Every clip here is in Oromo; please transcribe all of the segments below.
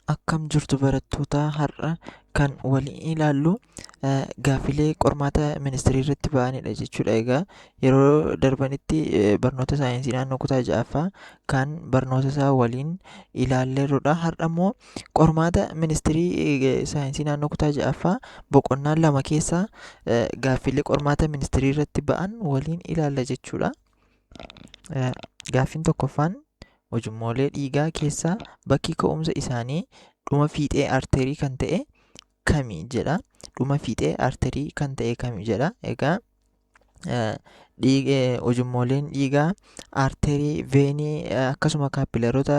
Akkam jirtu barattoota har'a kan waliin ilaallu gaaffilee qormaata ministeerii irratti ba'anidha jechuudha. Egaa yeroo darbanitti barnoota saayinsii naannoo kutaa ja'affaa kan barnoota isaa waliin ilaalleerrudha. Har'a immoo qormaata ministeerii saayinsii naannoo kutaa ja'affaa boqonnaa lama keessaa gaaffilee qormaata ministeerii irratti ba'an waliin ilaalla jechuudha. Gaaffiin tokkoffaan ujummoolee dhiigaa keessaa bakki ka'umsa isaanii dhuma fiixee arterii kan ta'e kami jedha. Dhuma fiixee arterii kan ta'e kami jedha. Egaa ujummooleen dhiigaa arterii, veenii akkasuma kaappilaroota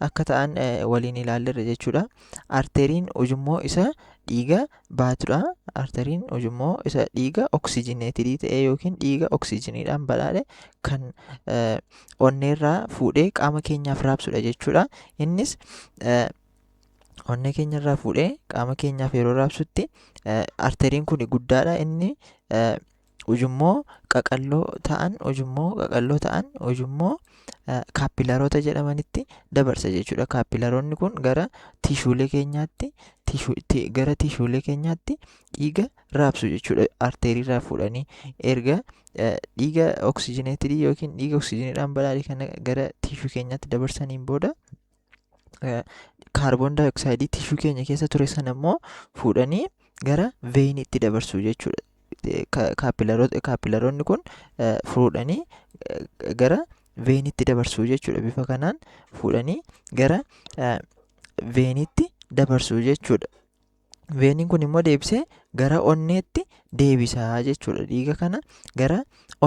akka ta'an waliin ilaalleerra jechuudha. Arteriin ujummoo isa dhiiga baatudha. Arteriin ujummoo isa dhiiga oksijineetidii ta'e yookiin dhiiga oksijiniidhaan badhaadhe kan onneerraa fuudhee qaama keenyaaf raabsudha jechuudha. Innis onnee keenyarraa fuudhee qaama keenyaaf yeroo raabsutti arteriin kun guddaadha. Inni ujummoo qaqalloo ta'an ujummoo kaappilaroota jedhamanitti dabarsa jechuudha. Kaappilaroonni kun gara tishuulee keenyaatti dhiiga raabsu jechuudha. Arteriirraa fuudhanii erga dhiiga oksijineetidii yookiin dhiiga oksijiniidhaan badhaadhe kana gara tishuu keenyaatti dabarsaniin booda kaarboon daayoksayidii tishuu keenya keessa ture sana immoo fuudhanii gara veeniitti dabarsu jechuudha. Kaappilaroonni kun fuudhanii gara veeniitti dabarsu jechuudha. Bifa kanaan fuudhanii gara veeniitti dabarsu jechuudha. Veeniin kun immoo deebisee gara onneetti deebisaa jechuudha. Dhiiga kana gara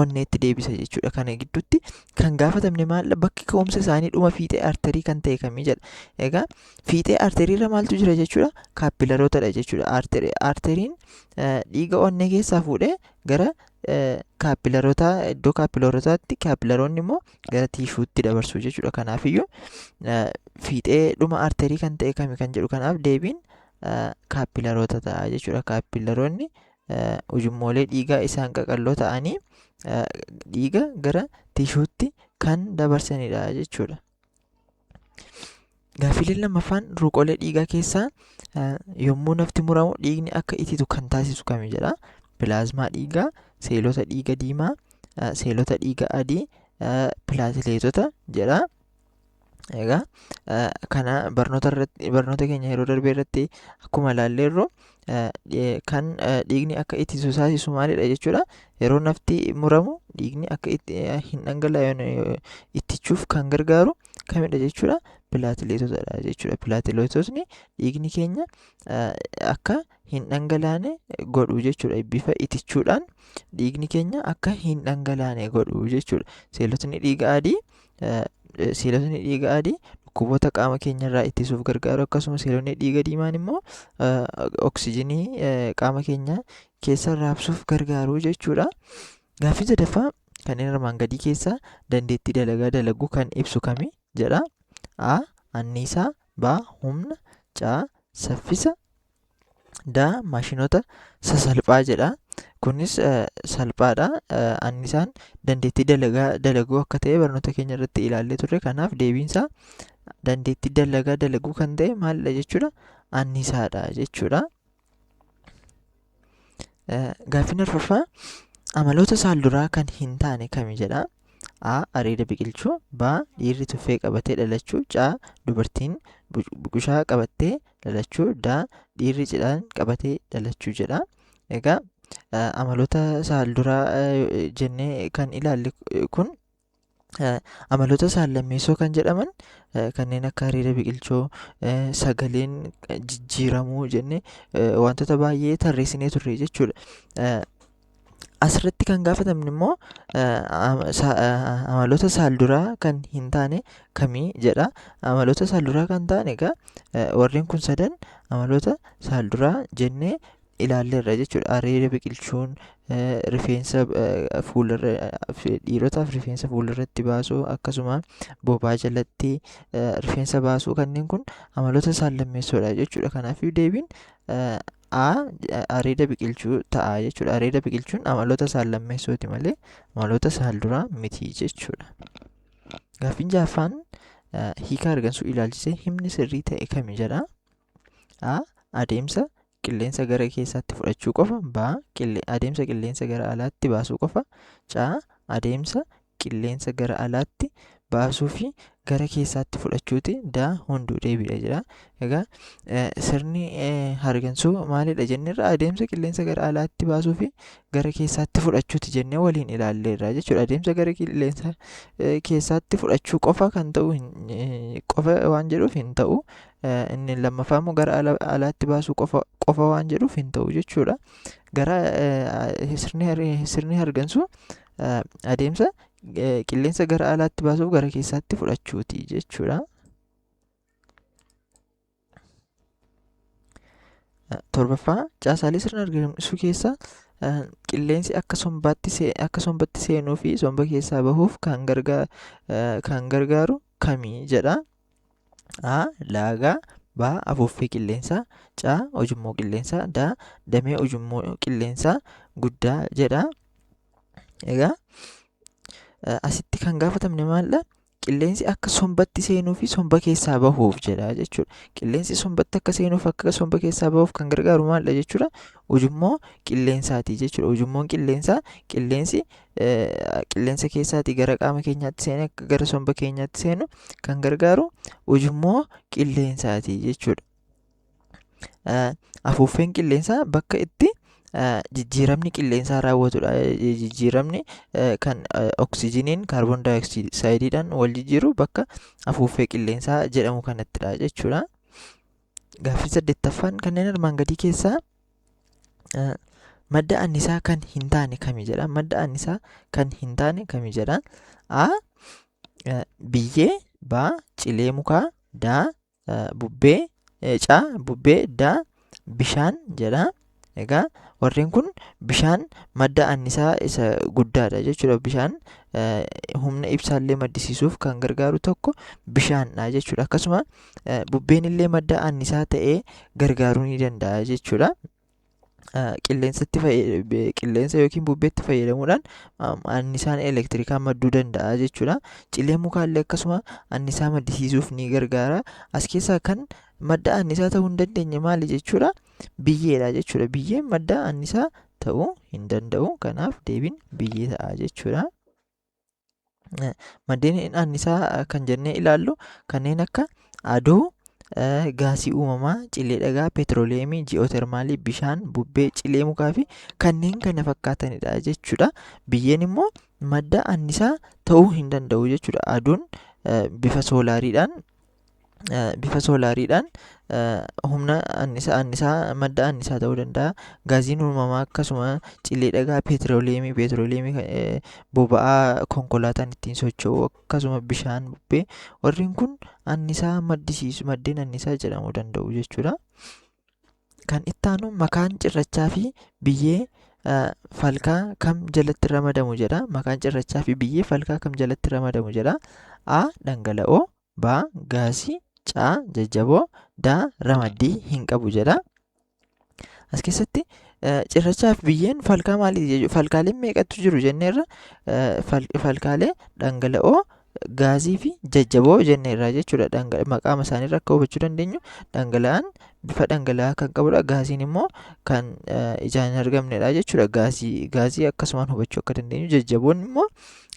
onneetti deebisa jechuudha. Kana gidduutti kan gaafatamne maalla bakki ka'umsa isaanii dhuma fiixee arterii kan ta'e kamii jedha. Egaa fiixee arteriirra maaltu jira jechuudha? Kaappilarootadha jechuudha. Arteriin dhiiga onnee keessaa fuudhee gara kaappilarootaa iddoo kaappilarootaatti, kaappilaroonni immoo gara tiishuutti dabarsu jechuudha. Kanaafiyyuu fiixee dhuma arterii kan ta'e kami kan jedhu kanaaf deebiin kaappilaroota ta'a jechuudha. Kaappilaroonni ujummoolee dhiigaa isaan qaqalloo ta'anii dhiiga gara tishuutti kan dabarsanidha jechuudha. Gaaffileen lammaffaan ruuqoolee dhiigaa keessaa yommuu nafti muramu dhiigni akka ititu kan taasisu kami jedha. Pilaazmaa dhiigaa, seelota dhiiga diimaa, seelota dhiiga adii, pilaatileetota jedha. Egaa kana barnoota keenya yeroo darbee irratti akkuma ilaalleerru kan dhiigni akka itisu taasisu maalidha jechuudha. Yeroo nafti muramu dhiigni akka hin dhangala'oon ittichuuf kan gargaaru kamidha jechuudha? Pilaatileetotadha jechuudha. Pilaatileetotni dhiigni keenya akka hin dhangalaane godhu jechuudha. Bifa itichuudhaan dhiigni keenya akka hin dhangalaane godhu jechuudha. Seelotni dhiiga adii dhukkuboota qaama keenyarraa ittisuuf gargaaru. Akkasuma seelonni dhiiga diimaan immoo oksijinii qaama keenya keessa raabsuuf gargaaru jechuudha. Gaaffii sadaffaa kanneen armaan gadii keessaa dandeettii dalagaa dalaguu kan ibsu kami jedha. A. Anniisaa. B. Humna. C. Saffisa. D. Maashinoota sasalphaa jedha. Kunis salphaadha. Anniisaan dandeettii dalagaa dalaguu akka ta'e barnoota keenya irratti ilaallee turre. Kanaaf deebiinsaa dandeettii dalagaa dalaguu kan ta'e maalidha jechuudha? Anniisaadha jechuudha. Gaaffiin arfaffaa amaloota saalduraa kan hin taane kami jedha. A. Areeda biqilchuu. B. Dhiirri tuffee qabatee dhalachuu. C. Dubartiin buqushaa qabattee dhalachuu. D. Dhiirri cidhaan qabatee dhalachuu jedha. Egaa amaloota saalduraa jennee kan ilaalle kun amaloota saallammeessoo kan jedhaman kanneen akka areeda biqilchuu, sagaleen jijjiiramuu jennee wantoota baay'ee tarreessinee turre jechuudha. Asirratti kan gaafatamne immoo amaloota saalduraa kan hin taane kamii jedha. Amaloota saalduraa kan ta'an egaa warreen kun sadan amaloota saalduraa jennee ilaalleerra jechuudha. Areeda biqilchuun rifeensa dhiirotaaf rifeensa fuulirratti baasuu, akkasuma bobaa jalatti rifeensa baasuu, kanneen kun amaloota saallammeessoodha jechuudha. Kanaafiyyuu deebiin A. Areeda biqilchuu ta'a jechuudha. Areeda biqilchuun amaloota saallammeessooti malee amaloota saalduraa miti jechuudha. Gaaffiin ja'affaan hiika hargansuu ilaalchisee himni sirrii ta'e kami jedha. A. Adeemsa qilleensa gara keessaatti fudhachuu qofa. B. Adeemsa qilleensa gara alaatti baasuu qofa. C. Adeemsa qilleensa gara alaatti baasuu fi gara keessaatti fudhachuuti. D. Hunduu deebiidha jedha. Egaa sirni hargansuu maalidha jenneerra? Adeemsa qilleensa gara alaatti baasuu fi gara keessaatti fudhachuuti jennee waliin ilaalleerra jechuudha. Adeemsa gara qilleensa keessaatti fudhachuu qofa kan ta'u qofa waan jedhuuf hin ta'u. Inni lammaffaa immoo gara alaatti baasuu qofa waan jedhuuf hin ta'u jechuudha. Gara sirni hargansuu adeemsa qilleensa gara alaatti baasuuf gara keessaatti fudhachuuti jechuudha. Torbaffaa caasaalee sirna hargansuu keessa qilleensi akka sombatti seenuu fi somba keessaa bahuuf kan gargaaru kamii jedha. A. Laagaa. B. Afuuffee qilleensaa. C. Ujummoo qilleensaa. D. Damee ujummoo qilleensaa guddaa jedha. Egaa asitti kan gaafatamne maalidha? Qilleensi akka sombatti seenuu fi somba keessaa bahuuf jedha jechuudha. Qilleensi sombatti akka seenuuf akka somba keessaa bahuuf kan gargaaru maalidha jechuudha? Ujummoo qilleensaati jechuudha. Ujummoon qilleensaa qilleensi qilleensa keessaatii gara qaama keenyaatti seenee akka gara somba keenyaatti seenu kan gargaaru ujummoo qilleensaati jechuudha. Afuuffeen qilleensaa bakka itti jijjiiramni qilleensaa raawwatudha. Jijjiiramni kan oksijiniin kaarboon daayoksiidiidhaan wal jijjiiru bakka afuuffee qilleensaa jedhamu kanattidha jechuudha. Gaaffii 8ffaan kanneen armaan gadii keessaa madda annisaa kan hin taane kami jedha. Madda annisaa kan hin taane kami jedha. A. Biyyee. B. Cilee mukaa. D. Bubbee. C. Bubbee. D. Bishaan jedha. Egaa warreen kun bishaan madda annisaa isa guddaadha jechuudha. Bishaan humna ibsaallee maddisiisuuf kan gargaaru tokko bishaanidha jechuudha. Akkasuma bubbeen illee madda annisaa ta'ee gargaaruu ni danda'a jechuudha. Qilleensa yookiin bubbeetti fayyadamuudhaan annisaan elektirikaa madduu danda'a jechuudha. Cileen mukaallee akkasuma annisaa maddisiisuuf ni gargaara. As keessaa kan madda annisaa ta'uu hin dandeenye maali jechuudha? Biyyeedha jechuudha. Biyyeen madda annisaa ta'uu hin danda'u. Kanaaf deebiin biyyee ta'a jechuudha. Maddeen annisaa kan jennee ilaallu kanneen akka aduu, gaasii uumamaa, cilee dhagaa, petrooleemii, ji'ootermaalii, bishaan, bubbee, cilee mukaa fi kanneen kana fakkaatanidha jechuudha. Biyyeen immoo madda annisaa ta'uu hin danda'u jechuudha. Aduun bifa soolaariidhaan humna annisaa madda annisaa ta'uu danda'a. Gaasiin uumamaa akkasuma cilee dhagaa, petrooleemii boba'aa konkolaataan ittiin socho'u akkasuma bishaan, bubbee warreen kun annisaa maddisiisu maddeen annisaa jedhamuu danda'u jechuudha. Kan itti aanu makaan cirrachaa fi biyyee falkaa kam jalatti ramadamu jedha. Makaan cirrachaa fi biyyee falkaa kam jalatti ramadamu jedha. A. Dhangala'oo. B. Gaasii. C. Jajjaboo. D. Ramaddii hin qabu jedha. As keessatti cirrachaa fi biyyeen falkaa maaliiti jechuudha? Falkaaleen meeqatu jiru jenneerra? Falkaalee dhangala'oo, gaasii fi jajjaboo jenneerra jechuudha. Maqaama isaaniirra akka hubachuu dandeenyu dhangala'aan bifa dhangala'aa kan qabudha. Gaasiin immoo kan ijaan hin argamnedha jechuudha. Gaasii akkasumaan hubachuu akka dandeenyu. Jajjaboon immoo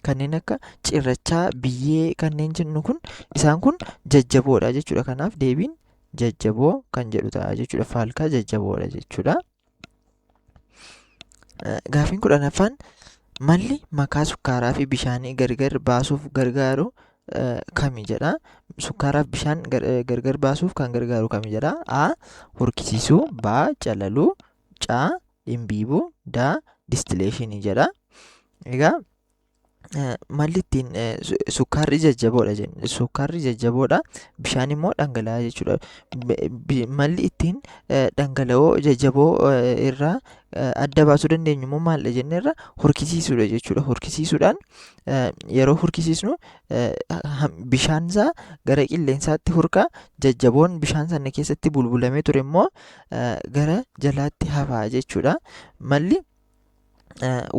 kanneen akka cirrachaa, biyyee kanneen jennu kun isaan kun jajjaboodha jechuudha. Kanaaf deebiin jajjaboo kan jedhu ta'a jechuudha. Falkaa jajjaboodha jechuudha. Gaaffiin 10ffaan malli makaa sukkaaraa fi bishaanii gargar baasuuf gargaaru kami jedha. Sukkaaraa fi bishaan gargar baasuuf kan gargaaru kami jedha. A. Hurkisiisuu. B. Calaluu. C. Dhimbiibuu. D. Distileeshinii jedha. Egaa malli ittiin sukkaarri jajjaboodha jenna. Sukkaarri jajjaboodha. Bishaan immoo dhangala'aa jechuudha. Malli ittiin dhangala'oo jajjaboo irraa adda baasuu dandeenyu immoo maalidha jenneerra? Hurkisiisuudha jechuudha. Hurkisiisuudhaan yeroo hurkisiisnu bishaansaa gara qilleensaatti hurka. Jajjaboon bishaan sana keessatti bulbulamee ture immoo gara jalaatti hafaa jechuudha. Malli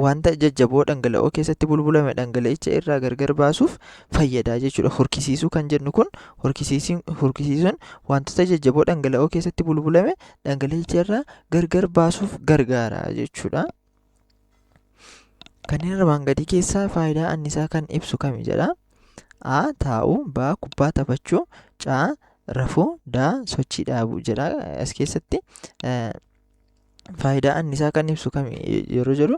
wanta jajjaboo dhangala'oo keessatti bulbulame dhangala'ichaa irraa gargar baasuuf fayyada jechuudha. Horkisiisuu kan jennu kun horkisiisuun wantoota jajjaboo dhangala'oo keessatti bulbulame dhangala'ichaa irraa gargar baasuuf gargaara jechuudha. Kanneen armaan gadii keessaa faayidaa annisaa kan ibsu kami jedha? A. Taa'uu. B. Kubbaa taphachuu. C. Rafuu. D. Sochii dhaabuu jedha. As keessatti faayidaa annisaa kan ibsu kami yeroo jedhu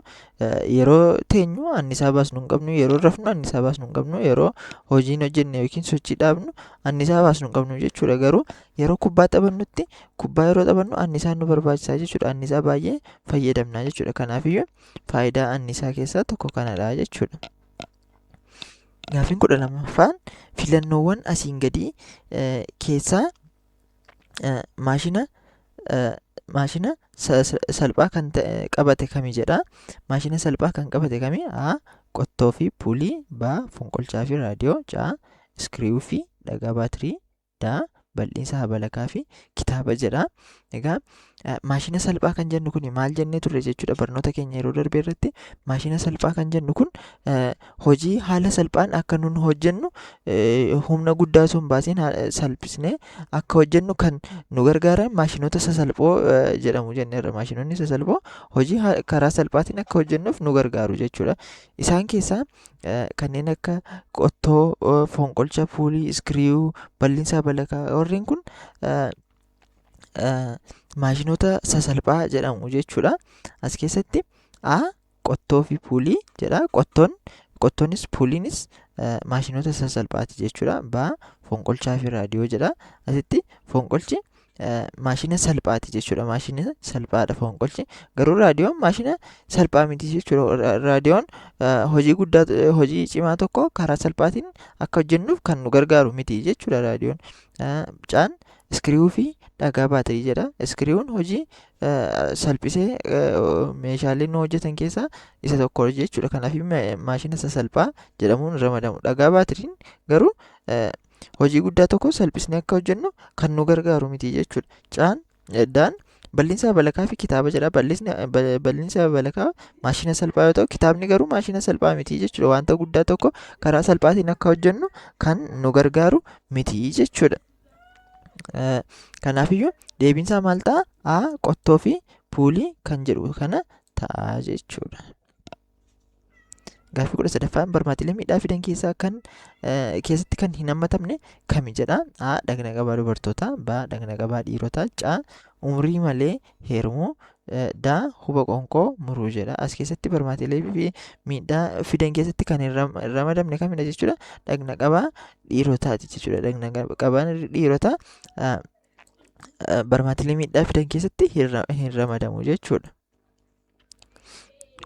yeroo teenyu annisaa baasnu hin qabnu, yeroo rafnu annisaa baasnu hin qabnu, yeroo hojii hojjennu yookiin sochii dhaabnu annisaa baasnu hin qabnu jechuudha. Garuu yeroo kubbaa taphannutti kubbaa yeroo taphannu annisaa nu barbaachisaa jechuudha. Annisaa baay'ee fayyadamna jechuudha. Kanaafiyyuu faayidaa annisaa keessaa tokko kanadha jechuudha. Gaaffiin 12ffaan filannoowwan asiin gadii keessaa maashina salphaa kan qabate kami jedha? Maashina salphaa kan qabate kami? A. Qottoo fi puulii. B. Fonqolchaa fi raadiyoo. C. Iskiriwuu fi dhagaa baatirii. D. Bal'insa habalakaa fi kitaaba jedha. Egaa maashina salphaa kan jennu kun maal jennee turre jechuudha barnoota keenya yeroo darbee irratti. Maashina salphaa kan jennu kun hojii haala salphaan akka nun hojjennu humna guddaa osoo hin baasiin salphisnee akka hojjennu kan nu gargaaran maashinoota sasalphoo jedhamu jenneerra. Maashinoonni sasalphoo hojii karaa salphaatiin akka hojjennuuf nu gargaaru jechuudha. Isaan keessaa kanneen akka qottoo, fonqolcha, puulii, iskiriwuu, bal'insa habalakaa warreen kun maashinoota sasalphaa jedhamu jechuudha. As keessatti A. Qottoo fi puulii jedha. Qottoonis puuliinis maashinoota sasalphaati jechuudha. B. Fonqolchaa fi raadiyoo jedha. Asitti fonqolchi maashina salphaati jechuudha. Maashina salphaadha fonqolchi. Garuu raadiyoon maashina salphaa miti jechuudha. Raadiyoon hojii cimaa tokko karaa salphaatiin akka hojjennuuf kan nu gargaaru miti jechuudha raadiyoon. Caan iskiriwuu fi dhagaa baatirii jedha. Iskiriwuun hojii salphisee meeshaalee nu hojjetan keessaa isa tokko jechuudha. Kanaaf maashina sasalphaa jedhamuun ramadamu. Dhagaa baatiriin garuu hojii guddaa tokko salphisnee akka hojjennu kan nu gargaaru miti jechuudha. Daan bal'insa habalakaa fi kitaaba jedha. Bal'insa habalakaa maashina salphaa yoo ta'u, kitaabni garuu maashina salphaa miti jechuudha. Wanta guddaa tokko karaa salphaatiin akka hojjennu kan nu gargaaru miti jechuudha. Kanaafiyyuu deebiinsaa maal ta'a? A. Qottoo fi puulii kan jedhu kana ta'a jechuudha. Gaaffii 13ffaan barmaatilee miidhaa fidan keessatti kan hin hammatamne kami jedha? A. Dhagna qabaa dubartootaa. B. Dhagna qabaa dhiirotaa. C. Umrii malee heerumuu. D. Huba qoonqoo muruu jedha. As keessatti barmaatilee miidhaa fidan keessatti kan hin ramadamne kamidha jechuudha? Dhagna qabaa dhiirotaati jechuudha. Dhagna qabaa dhiirotaa barmaatilee miidhaa fidan keessatti hin ramadamu jechuudha.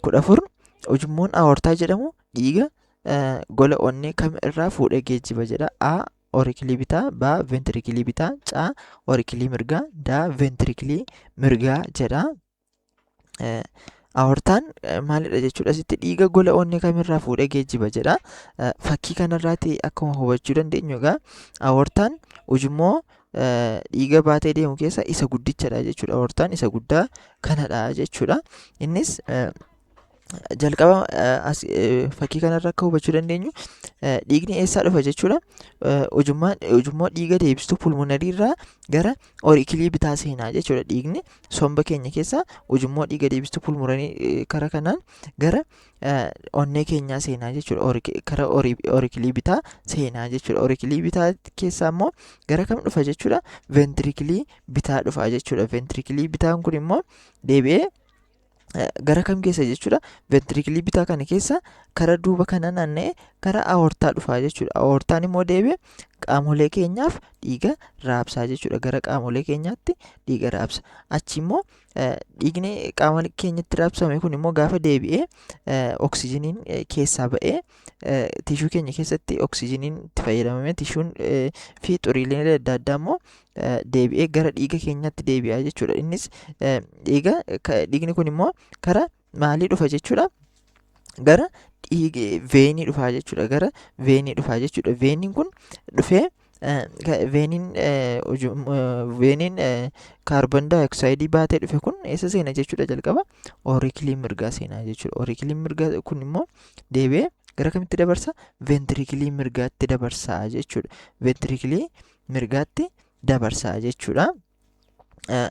14. Ujummoon aortaa jedhamu dhiiga gola onnee kam irraa fuudhee geejjiba jedha? A. Oorikilii bitaa. B. Ventirikilii bitaa. C. Oorikilii mirgaa. D. Ventirikilii mirgaa jedha. Aortaan maalidha jechuudha? Asitti dhiiga gola onnee kamirraa fuudhee geejjiba jedha. Fakkii kanarraati akkuma hubachuu dandeenyu egaa aortaan ujummoo dhiiga baatee deemu keessa isa guddichadha jechuudha. Aortaan isa guddaa kanadha jechuudha. Innis jalqaba fakkii kanarraa akka hubachuu dandeenyu dhiigni eessaa dhufa jechuudha? Ujummoo dhiiga deebistuu pulmonarii irraa gara oorikilii bitaa seenaa jechuudha. Dhiigni somba keenya keessaa ujummoo dhiiga deebistuu pulmonarii karaa kanaan gara onnee keenyaa seenaa jechuudha. Karaa oorikilii bitaa seenaa jechuudha. Oorikilii bitaa keessaa immoo gara kam dhufa jechuudha? Ventirikilii bitaa dhufa jechuudha. Ventirikilii bitaan kun immoo deebi'ee gara kam keessa jechuudha? Ventirikilii bitaa kana keessa karaa duuba kana naanna'ee karaa aortaa dhufa jechuudha. Aortaan immoo deebi'ee qaamolee keenyaaf dhiiga raabsaa jechuudha. Gara qaamolee keenyaatti dhiiga raabsa. Achi immoo dhiigni qaama keenyatti raabsame kun immoo gaafa deebi'ee oksijiniin keessaa ba'ee tishuu keenya keessatti oksijiniin itti fayyadamame tishuun fi xuriileen adda addaa immoo deebi'ee gara dhiiga keenyaatti deebi'a jechuudha. Innis dhiigni kun immoo karaa maalii dhufa jechuudha? Gara veenii dhufaa jechuudha. Gara veenii dhufaa jechuudha. Veeniin kun dhufee veeniin kaarboon daayoksayidii baatee dhufe kun eessa seena jechuudha jalqaba oorikilii mirgaa seenaa jechuudha. Oorikiliin mirgaa kun immoo deebi'ee gara kamitti dabarsa? Ventirikilii mirgaatti dabarsaa jechuudha. Ventirikilii mirgaatti dabarsaa jechuudha.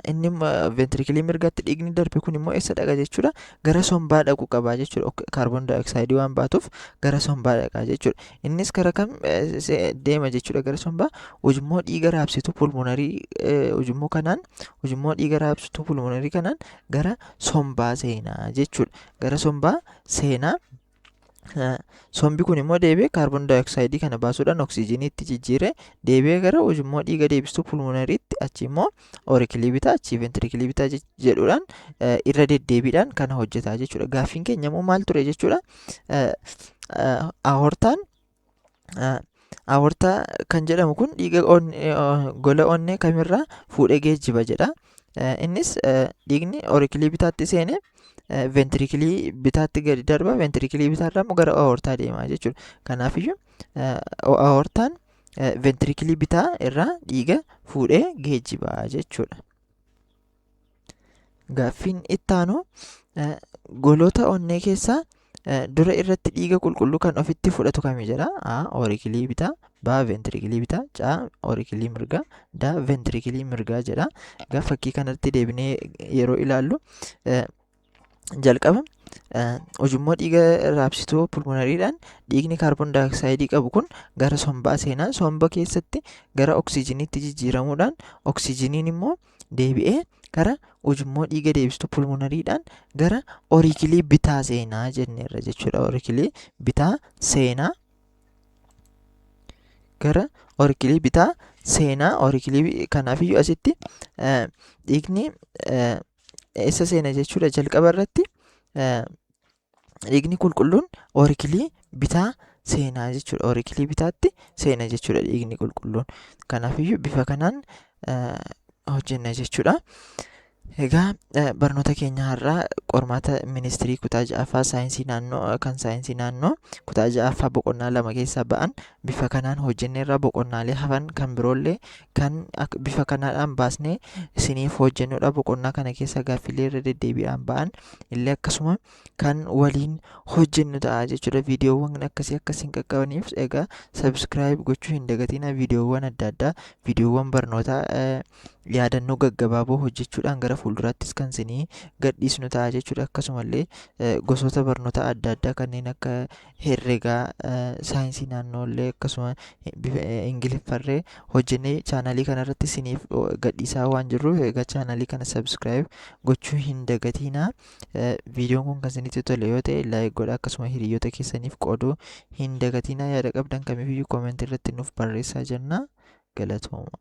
Inni ventirikilii mirgaatti dhiigni darbe kun immoo eessa dhaqa jechuudha? Gara sombaa dhaquu qabaa jechuudha. Kaarboon daayoksayidii waan baatuuf gara sombaa dhaqaa jechuudha. Innis gara kam deema jechuudha? Gara sombaa ujummoo dhiiga raabsituu pulmonarii ujummoo dhiiga raabsituu pulmonarii kanaan gara sombaa seenaa jechuudha. Gara sombaa seenaa. Sombi kun immoo deebi'ee kaarboon daayoksayidii kana baasuudhaan oksijiiniitti jijjiiree deebi'ee gara ujummoo dhiiga deebistuu pulmonariitti achi immoo oorikilii bitaa achi ventirikilii bitaa jedhuudhaan irra deddeebiidhaan kana hojjetaa jechuudha. Gaaffiin keenya immoo maal ture jechuudha? Aortaa kan jedhamu kun dhiiga gola onnee kamirraa fuudhee geejjiba jedha. Innis dhiigni oorikilii bitaatti seenee ventirikilii bitaatti gadi darba. Ventirikilii bitaarraa immoo gara aortaa deemaa jechuudha. Kanaafiyyuu aortaan ventirikilii bitaa irraa dhiiga fuudhee geejjibaa jechuudha. Gaaffiin itti aanu golota onnee keessaa dura irratti dhiiga qulqulluu kan ofitti fudhatu kami jedha? A. Oorikilii bitaa, B. Ventirikilii bitaa, C. Oorikilii mirgaa, D. Ventirikilii mirgaa jedha. Egaa fakkii kanatti deebinee yeroo ilaallu jalqaba ujummoo dhiiga raabsituu pulmonariidhaan dhiigni kaarboon daayoksayidii qabu kun gara sombaa seenaa. Somba keessatti gara oksijiiniitti jijjiiramuudhaan oksijiiniin immoo deebi'ee gara ujummoo dhiiga deebistuu pulmonariidhaan gara oorikilii bitaa seenaa jenneerra jechuudha. Oorikilii bitaa seenaa. Gara oorikilii bitaa seenaa. Oorikilii kanaafiyyuu asitti dhiigni eessa seena jechuudha? Jalqaba irratti dhiigni qulqulluun oorikilii bitaa seenaa jechuudha. Oorikilii bitaatti seena jechuudha dhiigni qulqulluun. Kanaafiyyuu bifa kanaan hojjenna jechuudha. Egaa barnoota keenya har'aa qormaata ministirii kutaa ja'affaa saayinsii naannoo kutaa ja'affaa boqonnaa 2 keessaa ba'an bifa kanaan hojjenneerra. Boqonnaalee hafan kan biroollee kan bifa kanaadhaan baasnee isiniif hojjennudha. Boqonnaa kana keessa gaaffilee irra deddeebi'an ba'an illee akkasuma kan waliin hojjennu ta'a jechuudha. Viidiyoowwan akkasiin qaqqabaniif egaa sabskiraayib gochuu hin dagatina. Viidiyoowwan adda addaa viidiyoowwan barnootaa yaadannoo gaggabaaboo hojjechuudhaan gara fuulduraattis kan isinii gadhiisnu ta'a jechuudha. Akkasumallee gosoota barnoota adda addaa kanneen akka herregaa, saayinsii naannoollee akkasuma ingiliffarree hojjennee chaanalii kanarratti isiniif gadhiisaa waan jirruuf egaa chaanalii kana sabskiraayib gochuu hin dagatina. Viidiyoon kun kan isinitti tole yoo ta'e laayik godhaa, akkasuma hiriyoota keessaniif qooduu hin dagatina. Yaada qabdan kamiifiyyuu koomentii irratti nuuf barreessaa jenna. Galatooma.